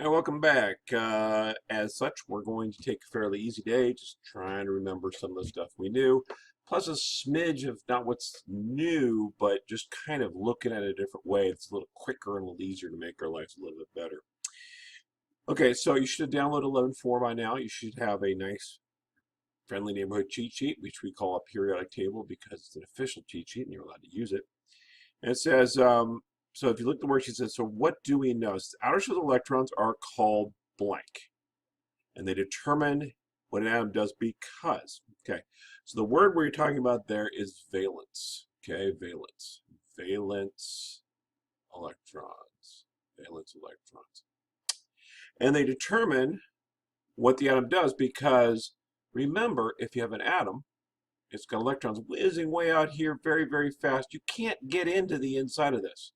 Hi, welcome back. As such, we're going to take a fairly easy day, just trying to remember some of the stuff we knew, plus a smidge of not what's new, but just kind of looking at it a different way. It's a little quicker and a little easier to make our lives a little bit better. Okay, so you should have downloaded 11.4 by now. You should have a nice, friendly neighborhood cheat sheet, which we call a periodic table because it's an official cheat sheet and you're allowed to use it. And it says, so if you look at the worksheet, it says, so what do we know? It says, outer shells of electrons are called blank. And they determine what an atom does because. Okay, so the word we're talking about there is valence. Okay, valence. Valence electrons. Valence electrons. And they determine what the atom does because, remember, if you have an atom, it's got electrons whizzing way out here very, very fast. You can't get into the inside of this.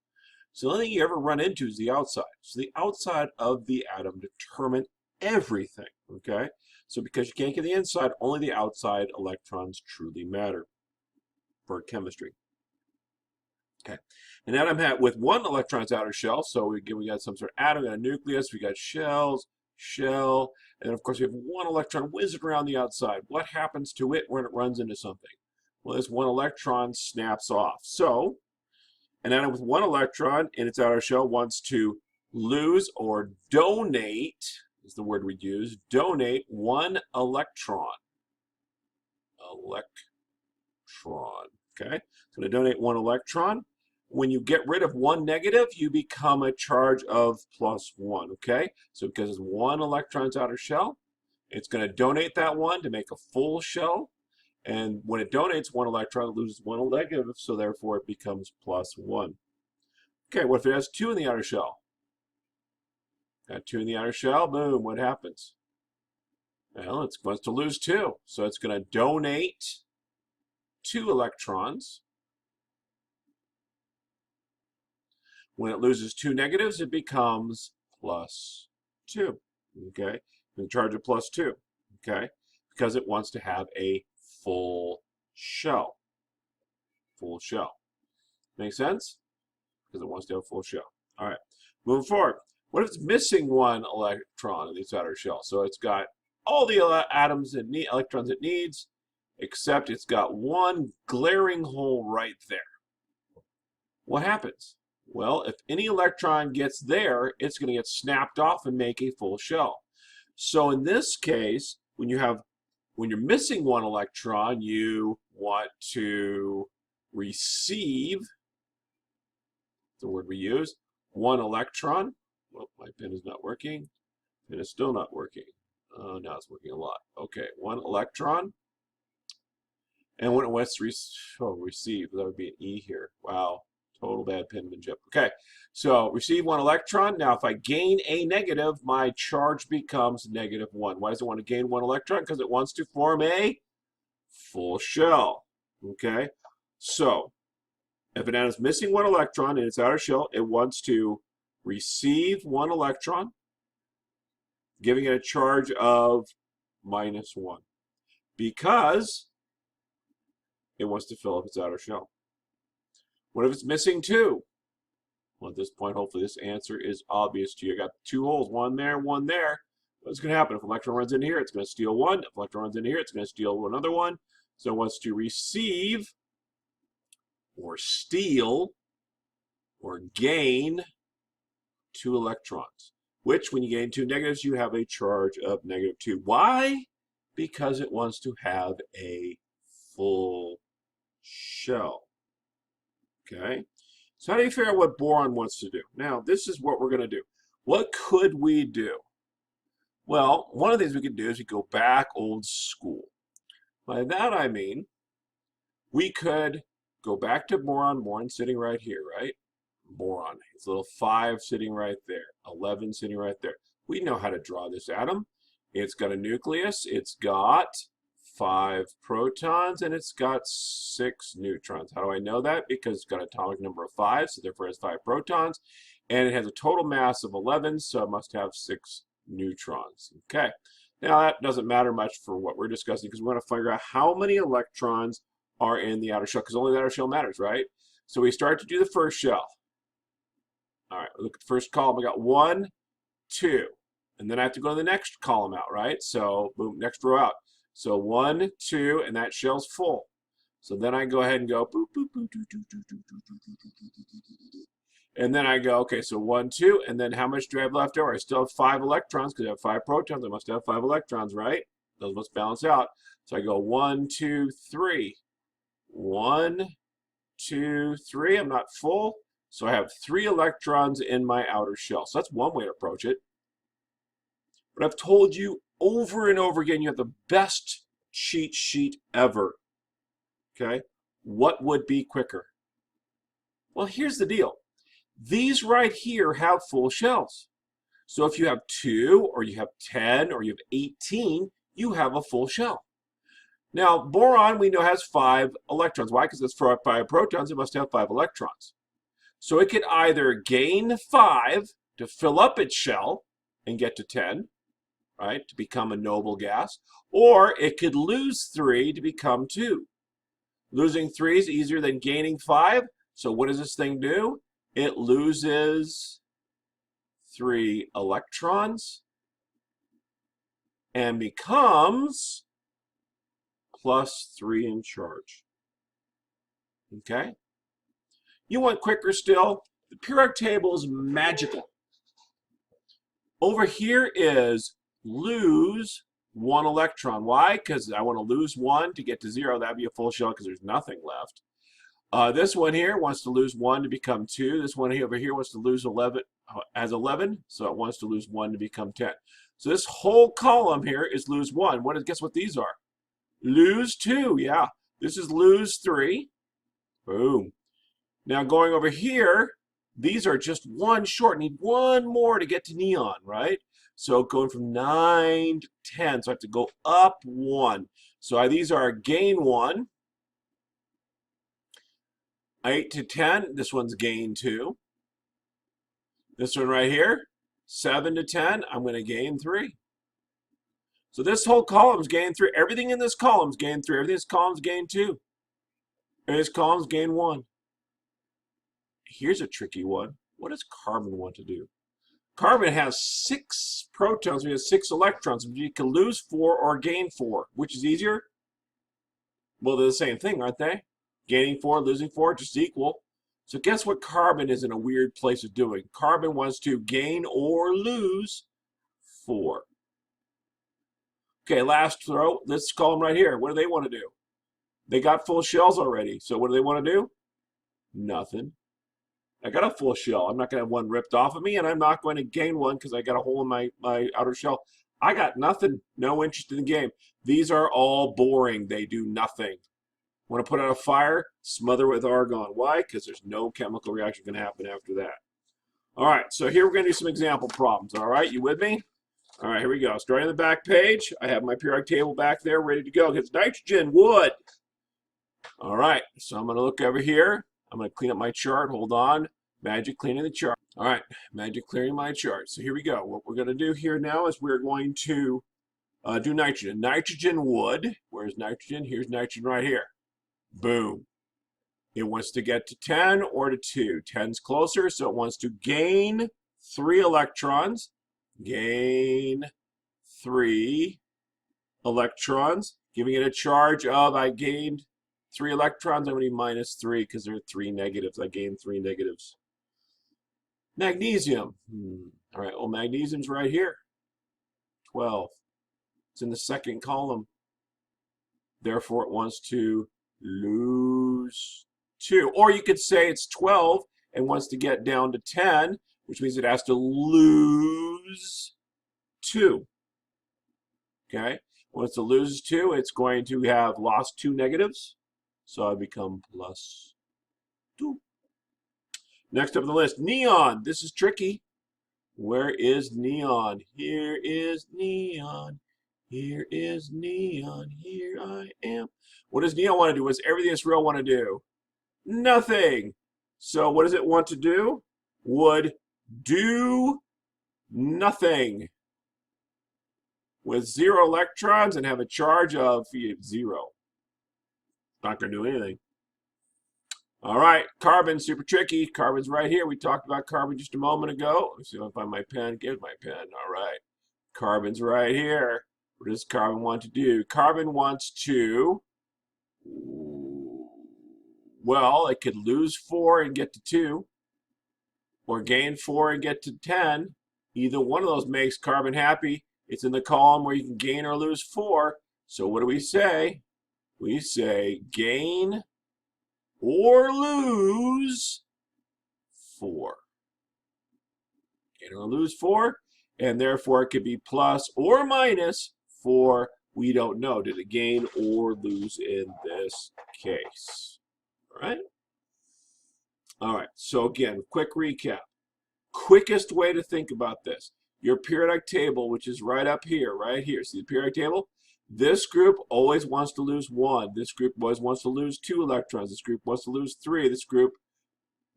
So the only thing you ever run into is the outside. So the outside of the atom determine everything, okay? So because you can't get the inside, only the outside electrons truly matter for chemistry. Okay, an atom with one electron's outer shell, so we got some sort of atom, we got a nucleus, we got shells, shell, and then of course we have one electron whizzing around the outside. What happens to it when it runs into something? Well, this one electron snaps off. So an atom with one electron in its outer shell wants to lose or donate, is the word we use, donate one electron. Electron, okay? It's going to donate one electron. When you get rid of one negative, you become a charge of +1, okay? So because it's one electron's outer shell, it's going to donate that one to make a full shell. And when it donates one electron, it loses one negative, so therefore it becomes +1. Okay, what if it has two in the outer shell? Got two in the outer shell, boom, what happens? Well, it wants to lose two, so it's going to donate two electrons. When it loses two negatives, it becomes +2, okay? In charge of +2, okay? Because it wants to have a full shell. Full shell. Make sense? Because it wants to have a full shell. All right, moving forward. What if it's missing one electron in its outer shell? So it's got all the electrons it needs, except it's got one glaring hole right there. What happens? Well, if any electron gets there, it's going to get snapped off and make a full shell. So in this case, when you're missing one electron, you want to receive, the word we use, one electron. Well, my pen is not working. Pen is still not working. Now it's working a lot. Okay, one electron. And when it wants to receive, that would be an E here. Wow, total bad penmanship. Okay, so receive one electron. Now, if I gain a negative, my charge becomes -1. Why does it want to gain one electron? Because it wants to form a full shell. Okay, so if an atom is missing one electron in its outer shell, it wants to receive one electron, giving it a charge of -1, because it wants to fill up its outer shell. What if it's missing two? Well, at this point, hopefully this answer is obvious to you. I got two holes, one there, one there. What's going to happen? If an electron runs in here, it's going to steal one. If an electron runs in here, it's going to steal another one. So it wants to receive or steal or gain two electrons, which when you gain two negatives, you have a charge of -2. Why? Because it wants to have a full shell. Okay, so how do you figure out what boron wants to do? Now, this is what we're going to do. What could we do? Well, one of the things we could do is we go back old school. By that I mean, we could go back to boron. Boron's sitting right here, right? Boron. It's a little 5 sitting right there, 11 sitting right there. We know how to draw this atom. It's got a nucleus. It's got 5 protons, and it's got 6 neutrons. How do I know that? Because it's got an atomic number of 5, so therefore it has 5 protons, and it has a total mass of 11, so it must have 6 neutrons. Okay, now that doesn't matter much for what we're discussing because we want to figure out how many electrons are in the outer shell, because only the outer shell matters, right? So we start to do the first shell. All right, look at the first column. I got 1, 2. And then I have to go to the next column out, right? So, boom, next row out. So 1, 2, and that shell's full. So then I go ahead and go boop, boop, boop, doo, doo, doo, doo, doo, doo, doo, doo, doo, doo, doo. And then I go, okay, so 1, 2, and then how much do I have left over? I still have 5 electrons because I have 5 protons. I must have 5 electrons, right? Those must balance out. So I go 1, 2, 3. 1, 2, 3. I'm not full. So I have 3 electrons in my outer shell. So that's one way to approach it. But I've told you over and over again, you have the best cheat sheet ever. Okay? What would be quicker? Well, here's the deal. These right here have full shells. So if you have 2, or you have 10, or you have 18, you have a full shell. Now, boron, we know, has 5 electrons. Why? Because it's 5 protons, it must have 5 electrons. So it could either gain 5 to fill up its shell and get to 10, right, to become a noble gas, or it could lose 3 to become 2. Losing 3 is easier than gaining 5, so what does this thing do? It loses 3 electrons and becomes +3 in charge. Okay? You want quicker still? The periodic table is magical. Over here is lose 1 electron. Why? Because I want to lose 1 to get to 0. That'd be a full shell because there's nothing left. This one here wants to lose 1 to become 2. This one here over here wants to lose 11 as 11, so it wants to lose 1 to become 10. So this whole column here is lose 1. Guess what these are? Lose 2. Yeah, this is lose 3. Boom. Now going over here, these are just 1 short. Need 1 more to get to neon, right? So going from 9 to 10, so I have to go up 1. So these are gain 1. 8 to 10, this one's gain 2. This one right here, 7 to 10, I'm going to gain 3. So this whole column's gain 3. Everything in this column's gain 3. Everything in this column's gain 2. And this column's gain 1. Here's a tricky one. What does carbon want to do? Carbon has 6 protons. We have 6 electrons. You can lose 4 or gain 4. Which is easier? Well, they're the same thing, aren't they? Gaining 4, losing 4, just equal. So guess what carbon is in a weird place of doing? Carbon wants to gain or lose 4. Okay, last row. This column right here. What do they want to do? They got full shells already. So what do they want to do? Nothing. I got a full shell. I'm not going to have one ripped off of me, and I'm not going to gain one because I got a hole in my outer shell. I got nothing. No interest in the game. These are all boring. They do nothing. Want to put out a fire? Smother with argon. Why? Because there's no chemical reaction going to happen after that. All right, so here we're going to do some example problems. All right, you with me? All right, here we go. Starting on the back page, I have my periodic table back there ready to go. It's nitrogen, wood. All right, so I'm going to look over here. I'm going to clean up my chart. Hold on. Magic cleaning the chart. All right, magic clearing my chart. So here we go. What we're going to do here now is we're going to do nitrogen. Nitrogen, wood. Where's nitrogen? Here's nitrogen right here. Boom. It wants to get to 10 or to 2. 10's closer, so it wants to gain 3 electrons. Gain 3 electrons, giving it a charge of, I gained 3 electrons. I'm going to be minus 3 because there are 3 negatives. I gained 3 negatives. Magnesium. All right, well, magnesium's right here. 12. It's in the second column. Therefore, it wants to lose 2. Or you could say it's 12 and wants to get down to 10, which means it has to lose 2. Okay? Once it loses 2, it's going to have lost 2 negatives. So I become plus 2. Next up on the list, neon. This is tricky. Where is neon? Here is neon. Here is neon. Here I am. What does neon want to do? What does everything that's real want to do? Nothing. So what does it want to do? Would do nothing. With 0 electrons and have a charge of 0. Not going to do anything. All right, carbon, super tricky. Carbon's right here. We talked about carbon just a moment ago. Let's see if I find my pen. Get my pen. All right. Carbon's right here. What does carbon want to do? Carbon wants to, well, it could lose 4 and get to 2, or gain 4 and get to 10. Either one of those makes carbon happy. It's in the column where you can gain or lose 4. So what do we say? We say gain or lose 4. Gain or lose 4, and therefore it could be plus or minus 4. We don't know. Did it gain or lose in this case? All right? All right, so again, quick recap. Quickest way to think about this. Your periodic table, which is right up here, right here. See the periodic table? This group always wants to lose 1. This group always wants to lose 2 electrons. This group wants to lose 3. This group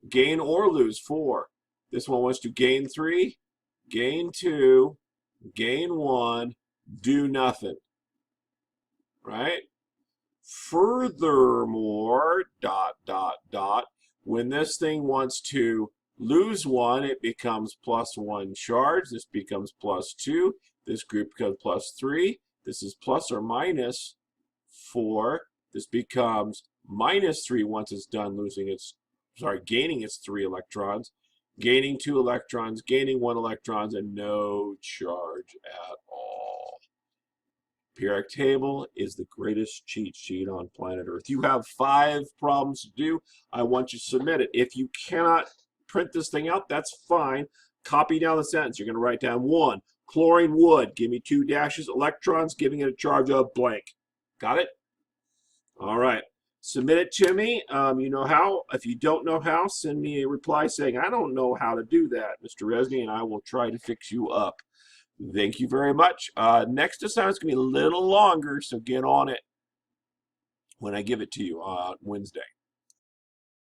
gain or lose 4. This one wants to gain 3, gain 2, gain 1, do nothing. Right? Furthermore, when this thing wants to lose 1, it becomes plus 1 charge. This becomes plus 2. This group becomes plus 3. This is plus or minus 4. This becomes minus 3 once it's done gaining its 3 electrons, gaining 2 electrons, gaining 1 electrons, and no charge at all. Periodic table is the greatest cheat sheet on planet Earth. You have 5 problems to do. I want you to submit it. If you cannot print this thing out, that's fine. Copy down the sentence. You're going to write down 1. Chlorine would. Give me 2 dashes. Electrons, giving it a charge of blank. Got it? All right. Submit it to me. You know how. If you don't know how, send me a reply saying, I don't know how to do that, Mr. Resney, and I will try to fix you up. Thank you very much. Next assignment's going to be a little longer, so get on it when I give it to you on Wednesday.